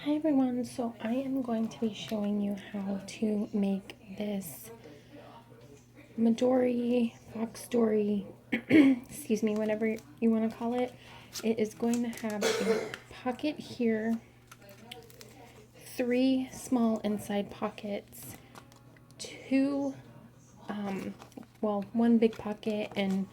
Hi everyone, so I am going to be showing you how to make this Midori, Fox Story, excuse me, whatever you want to call it. It is going to have a pocket here, 3 small inside pockets, 2, well, 1 big pocket and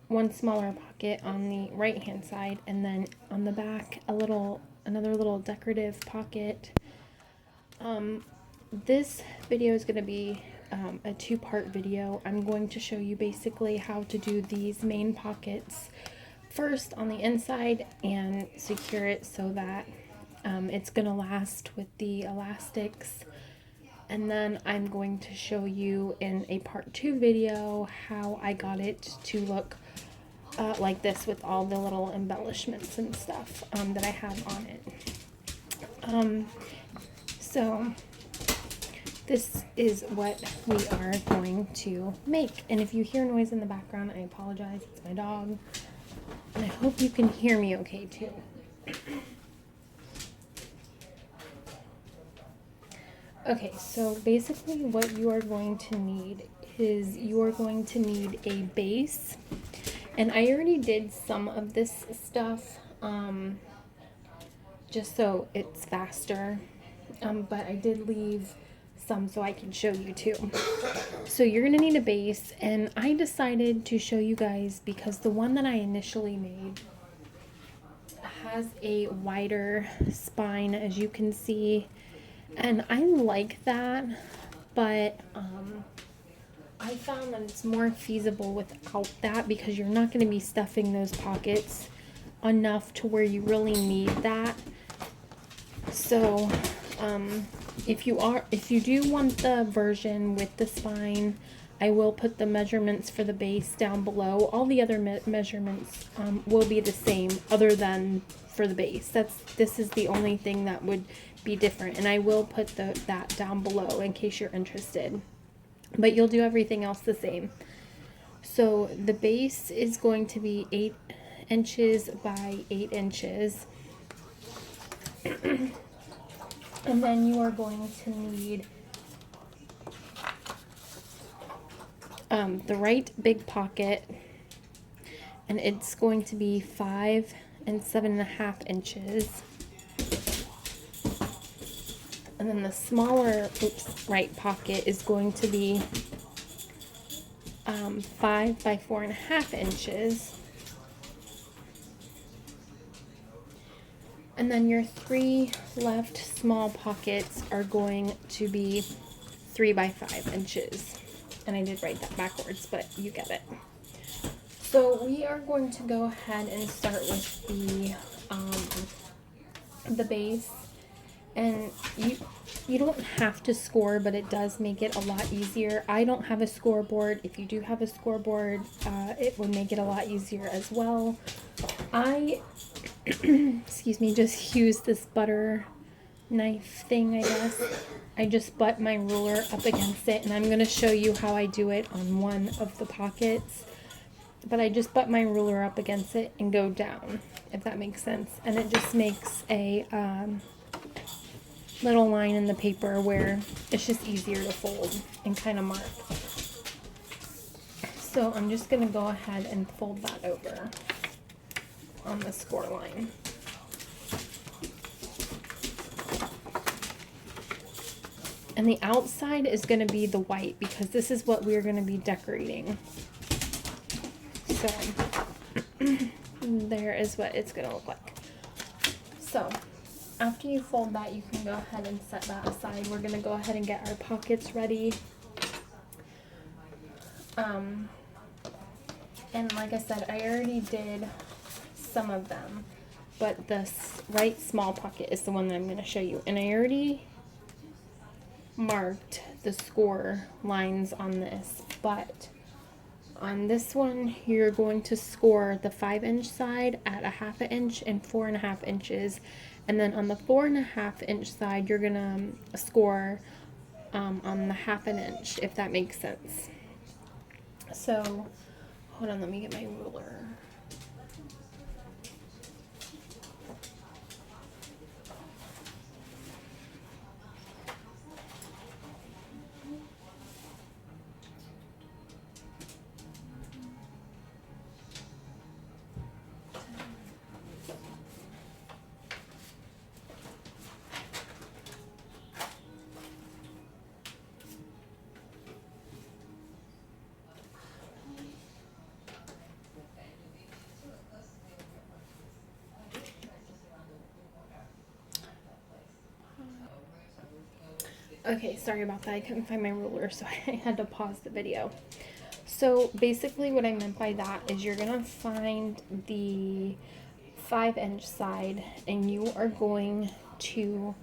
1 smaller pocket on the right hand side, and then on the back another little decorative pocket. This video is going to be a 2-part video. I'm going to show you basically how to do these main pockets first on the inside and secure it so that it's going to last with the elastics. And then I'm going to show you in a part 2 video how I got it to look like this with all the little embellishments and stuff that I have on it. So this is what we are going to make. And if you hear noise in the background, I apologize. It's my dog. And I hope you can hear me okay too. Okay, so basically what you are going to need is you are going to need a base. And I already did some of this stuff just so it's faster. But I did leave some so I can show you too. So you're gonna need a base, and I decided to show you guys because the one that I initially made has a wider spine, as you can see, and I like that, but I found that it's more feasible without that because you're not going to be stuffing those pockets enough to where you really need that. So if you do want the version with the spine, I will put the measurements for the base down below. All the other measurements will be the same other than for the base. This is the only thing that would be different, and I will put that down below in case you're interested. But you'll do everything else the same. So the base is going to be 8 inches by 8 inches. And then you are going to need the right big pocket, and it's going to be 5 and 7.5 inches. And then the smaller, right pocket is going to be 5 by 4.5 inches. And then your 3 left small pockets are going to be 3 by 5 inches. And I did write that backwards, but you get it. So we are going to go ahead and start with the base. And you don't have to score, but it does make it a lot easier. I don't have a scoreboard. If you do have a scoreboard, it would make it a lot easier as well. I excuse me, just use this butter knife thing, I guess. I just butt my ruler up against it, and I'm going to show you how I do it on one of the pockets. But I just butt my ruler up against it and go down, if that makes sense. And it just makes a little line in the paper where it's just easier to fold and kind of mark. So I'm just going to go ahead and fold that over on the score line. And the outside is going to be the white because this is what we're going to be decorating. So there is what it's going to look like. So after you fold that, you can go ahead and set that aside. We're going to go ahead and get our pockets ready. And like I said, I already did some of them, but this right small pocket is the one that I'm going to show you. And I already marked the score lines on this, but on this one you're going to score the 5-inch side at 1/2 inch and 4.5 inches, and then on the 4.5 inch side you're gonna score on the 1/2 inch, if that makes sense. So hold on, let me get my ruler. Okay, sorry about that. I couldn't find my ruler, so I had to pause the video. So basically what I meant by that is you're gonna find the 5-inch side and you are going to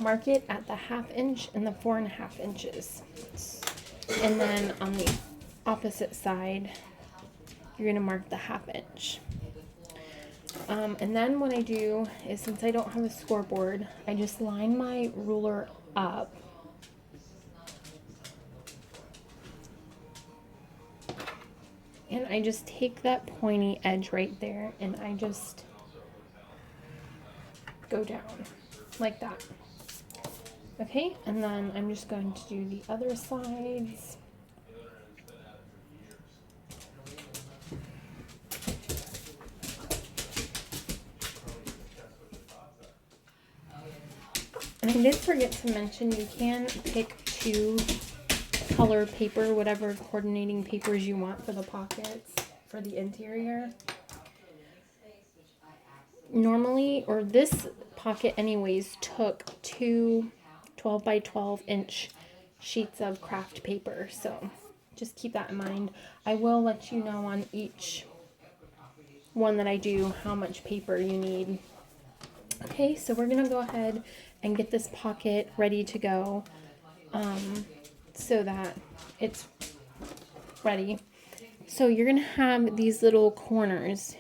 mark it at the 1/2 inch and the 4.5 inches. And then on the opposite side, you're gonna mark the 1/2 inch. And then what I do is, since I don't have a scoreboard, I just line my ruler up. And I just take that pointy edge right there and I just go down like that. Okay, and then I'm just going to do the other sides. And I did forget to mention you can pick 2 color paper, whatever coordinating papers you want for the pockets for the interior. Normally, or this pocket anyways, took 2 12 by 12 inch sheets of craft paper, so just keep that in mind. I will let you know on each one that I do how much paper you need. Okay, so we're gonna go ahead and get this pocket ready to go, so that it's ready. So you're gonna have these little corners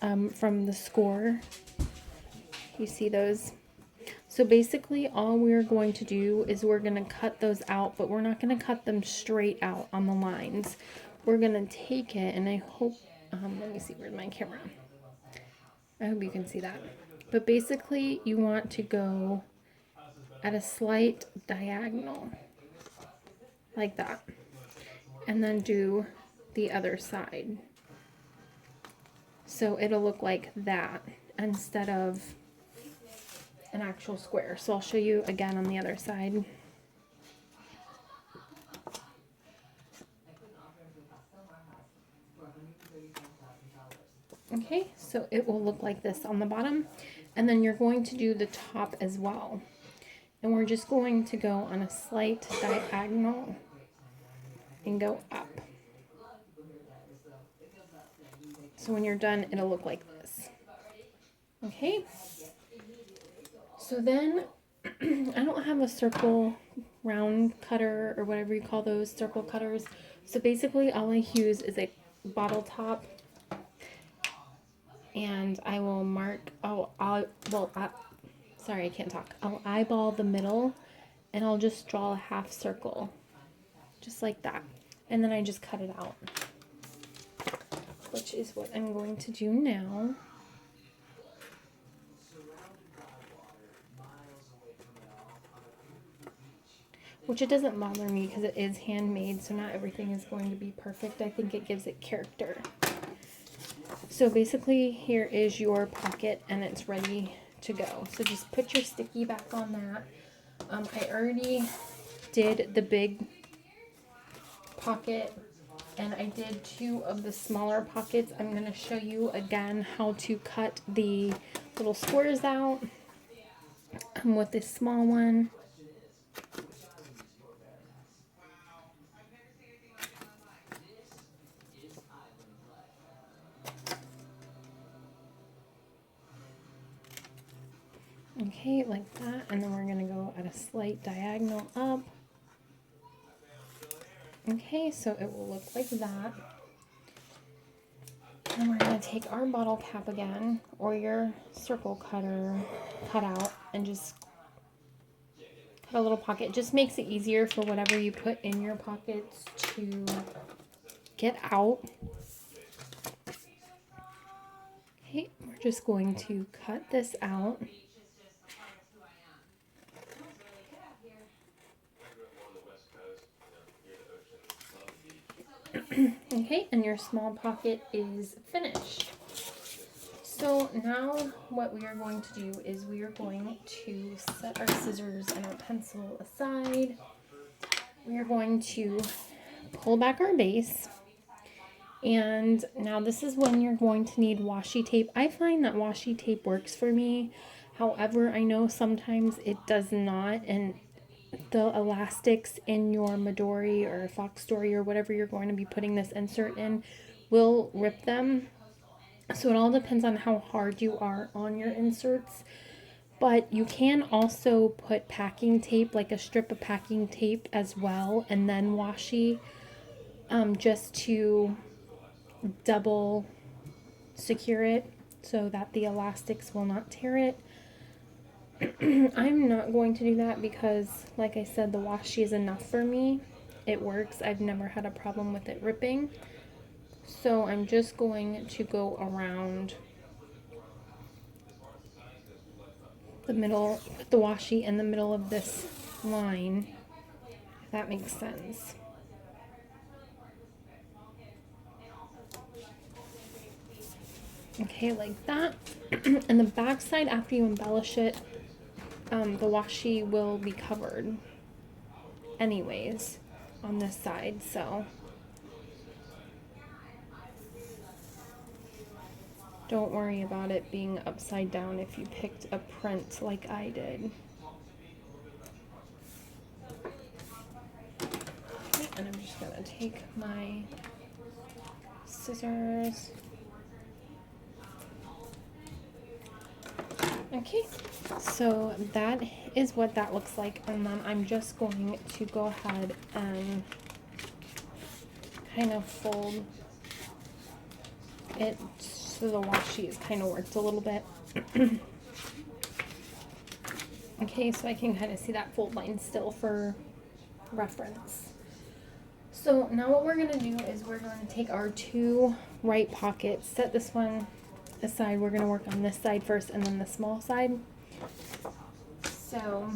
from the score. You see those? So basically all we're going to do is we're going to cut those out, but we're not going to cut them straight out on the lines. We're going to take it, and I hope, let me see, where's my camera? I hope you can see that. But basically you want to go at a slight diagonal, like that. And then do the other side. So it'll look like that instead of an actual square. So I'll show you again on the other side. Okay, so it will look like this on the bottom, and then you're going to do the top as well. And we're just going to go on a slight diagonal and go up. So when you're done, it'll look like this. Okay, so then I don't have a circle round cutter or whatever you call those circle cutters. So basically all I use is a bottle top, and I will mark, sorry, I can't talk. I'll eyeball the middle and I'll just draw a half circle, just like that. And then I just cut it out, which is what I'm going to do now. Which it doesn't bother me because it is handmade, so not everything is going to be perfect. I think it gives it character. So basically here is your pocket and it's ready to go. So just put your sticky back on that. I already did the big pocket and I did 2 of the smaller pockets. I'm going to show you again how to cut the little squares out with this small one. Okay, like that, and then we're going to go at a slight diagonal up. Okay, so it will look like that. And we're going to take our bottle cap again, or your circle cutter cutout, and just cut a little pocket. It just makes it easier for whatever you put in your pockets to get out. Okay, we're just going to cut this out. Okay, and your small pocket is finished. So now what we are going to do is we are going to set our scissors and our pencil aside. We are going to pull back our base. And now this is when you're going to need washi tape. I find that washi tape works for me. However, I know sometimes it does not, and the elastics in your Midori or Fox Story or whatever you're going to be putting this insert in will rip them. So it all depends on how hard you are on your inserts. But you can also put packing tape, like a strip of packing tape as well, and then washi, just to double secure it so that the elastics will not tear it. I'm not going to do that because, like I said, the washi is enough for me. It works. I've never had a problem with it ripping. So I'm just going to go around the middle, put the washi in the middle of this line, if that makes sense. Okay, like that. And the back side, after you embellish it, the washi will be covered anyways on this side, so don't worry about it being upside down if you picked a print like I did. Okay, and I'm just gonna take my scissors. Okay, so that is what that looks like, and then I'm just going to go ahead and kind of fold it so the washi is kind of worked a little bit. Okay, so I can kind of see that fold line still for reference. So now what we're going to do is we're going to take our two right pockets, set this one aside. We're going to work on this side first and then the small side. So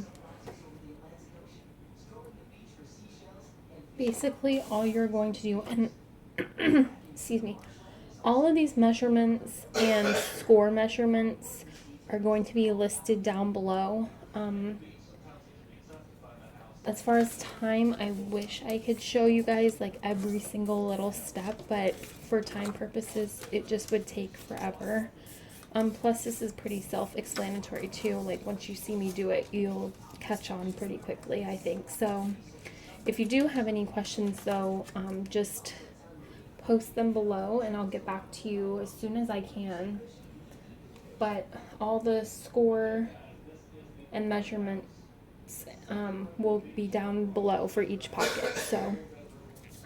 basically all you're going to do, and excuse me, all of these measurements and score measurements are going to be listed down below. As far as time, I wish I could show you guys like every single little step, but for time purposes, it just would take forever. Plus this is pretty self-explanatory too. Like once you see me do it, you'll catch on pretty quickly, I think. So if you do have any questions though, just post them below and I'll get back to you as soon as I can. But all the score and measurement will be down below for each pocket, so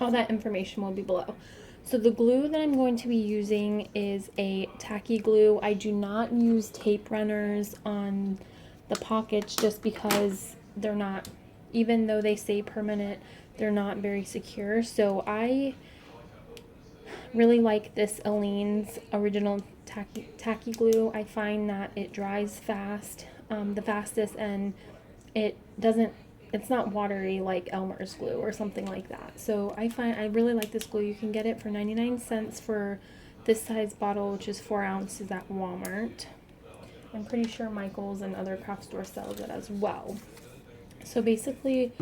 all that information will be below. So the glue that I'm going to be using is a tacky glue. I do not use tape runners on the pockets just because they're not, even though they say permanent, they're not very secure. So I really like this Aleene's original tacky glue. I find that it dries fast, the fastest, and it's not watery like Elmer's glue or something like that. So I really like this glue. You can get it for 99 cents for this size bottle, which is 4 ounces at Walmart. I'm pretty sure Michael's and other craft stores sells it as well. So basically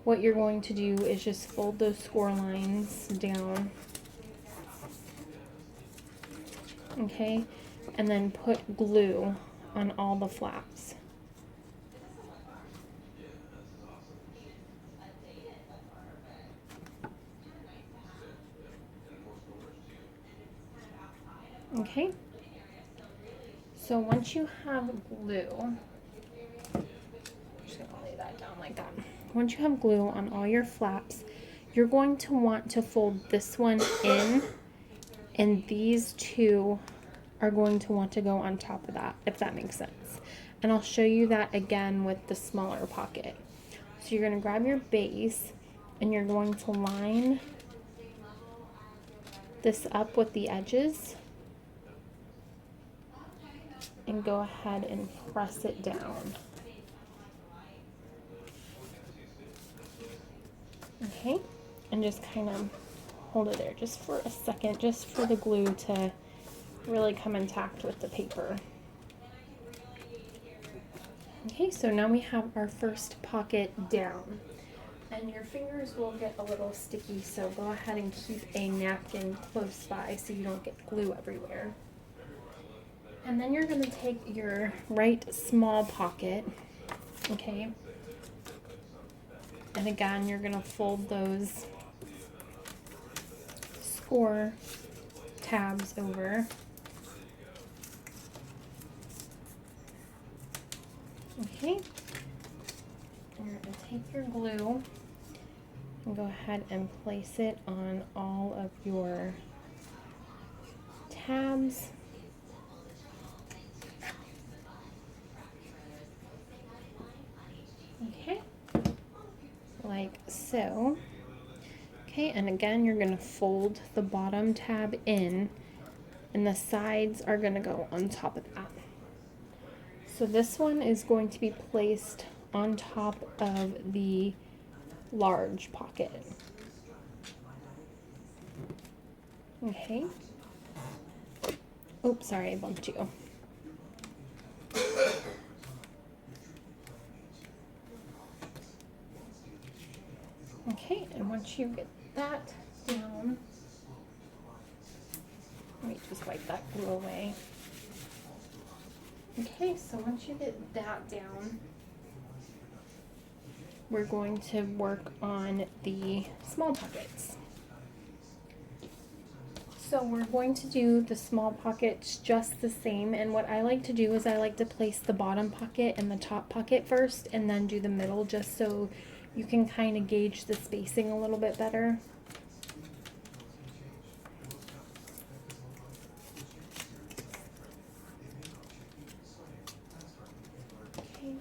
what you're going to do is just fold those score lines down. Okay, and then put glue on all the flaps. Okay, so once you have glue, I'm just going to lay that down like that. Once you have glue on all your flaps, you're going to want to fold this one in, and these two are going to want to go on top of that, if that makes sense. And I'll show you that again with the smaller pocket. So you're going to grab your base, and you're going to line this up with the edges, and go ahead and press it down. Okay, and just kind of hold it there just for a second, just for the glue to really come intact with the paper. Okay, so now we have our first pocket down. And your fingers will get a little sticky, so go ahead and keep a napkin close by so you don't get glue everywhere. And then you're going to take your right small pocket, okay, And again, you're going to fold those score tabs over. Okay. You're going to take your glue and go ahead and place it on all of your tabs. Okay, like so. Okay, and again, you're going to fold the bottom tab in, and the sides are going to go on top of that. So this one is going to be placed on top of the large pocket. Okay. Oops, sorry, I bumped you. Okay, and once you get that down, let me just wipe that glue away. Okay, so once you get that down, we're going to work on the small pockets. So we're going to do the small pockets just the same, and what I like to do is I like to place the bottom pocket and the top pocket first and then do the middle, just so you can kind of gauge the spacing a little bit better. Okay.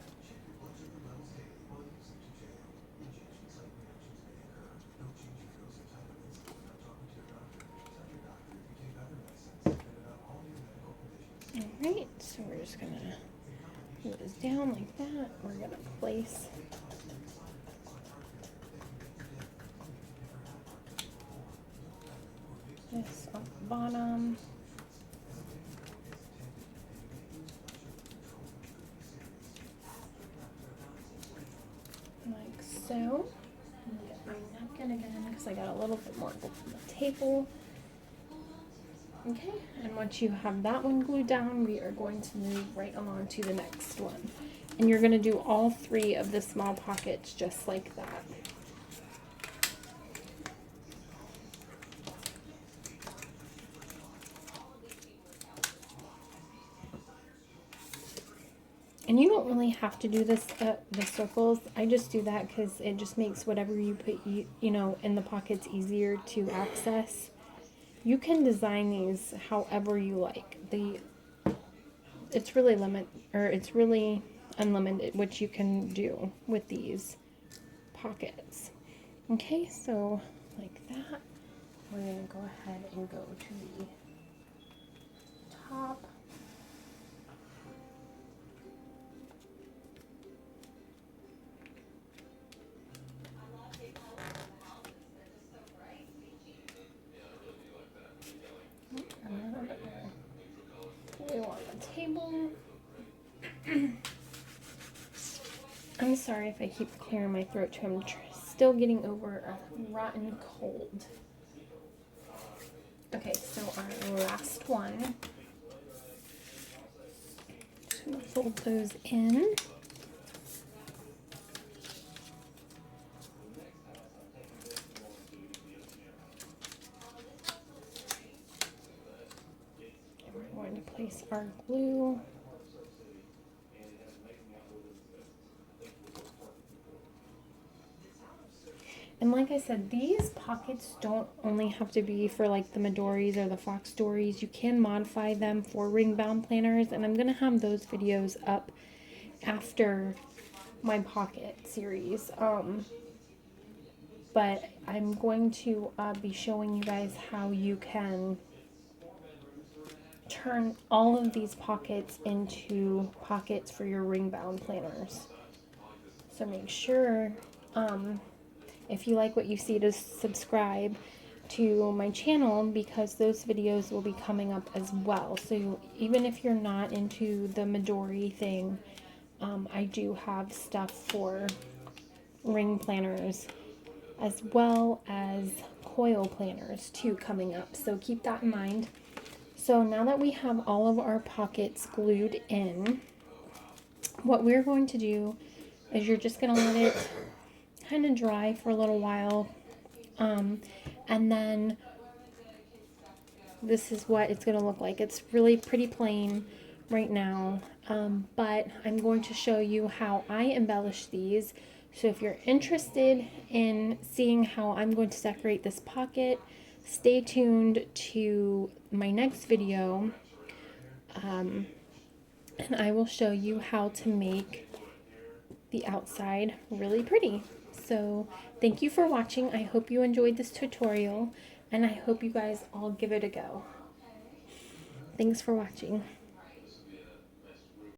Alright, so we're just going to put this down like that. We're going to place this on the bottom. Like so. Get my napkin again because I got a little bit more on the table. Okay, and once you have that one glued down, we are going to move right along to the next one. And you're going to do all three of the small pockets just like that. And you don't really have to do this the circles. I just do that because it just makes whatever you put you know in the pockets easier to access. You can design these however you like. It's really unlimited what you can do with these pockets. Okay, so like that, we're gonna go ahead and go to the top. A little bit more glue on the table. I'm sorry if I keep clearing my throat too. I'm still getting over a rotten cold. Okay, so our last one. Just gonna fold those in. And we're going to place our glue. And like I said, these pockets don't only have to be for like the Midoris or the Fox Stories. You can modify them for ring bound planners, and I'm going to have those videos up after my pocket series. But I'm going to be showing you guys how you can turn all of these pockets into pockets for your ring bound planners. So make sure if you like what you see, to subscribe to my channel, because those videos will be coming up as well. So even if you're not into the Midori thing, I do have stuff for ring planners as well as coil planners too coming up. So keep that in mind. So now that we have all of our pockets glued in, what we're going to do is you're just going to let it kind of dry for a little while. And then this is what it's going to look like. It's really pretty plain right now, but I'm going to show you how I embellish these. So if you're interested in seeing how I'm going to decorate this pocket, stay tuned to my next video, and I will show you how to make the outside really pretty. So thank you for watching. I hope you enjoyed this tutorial, and I hope you guys all give it a go. Thanks for watching.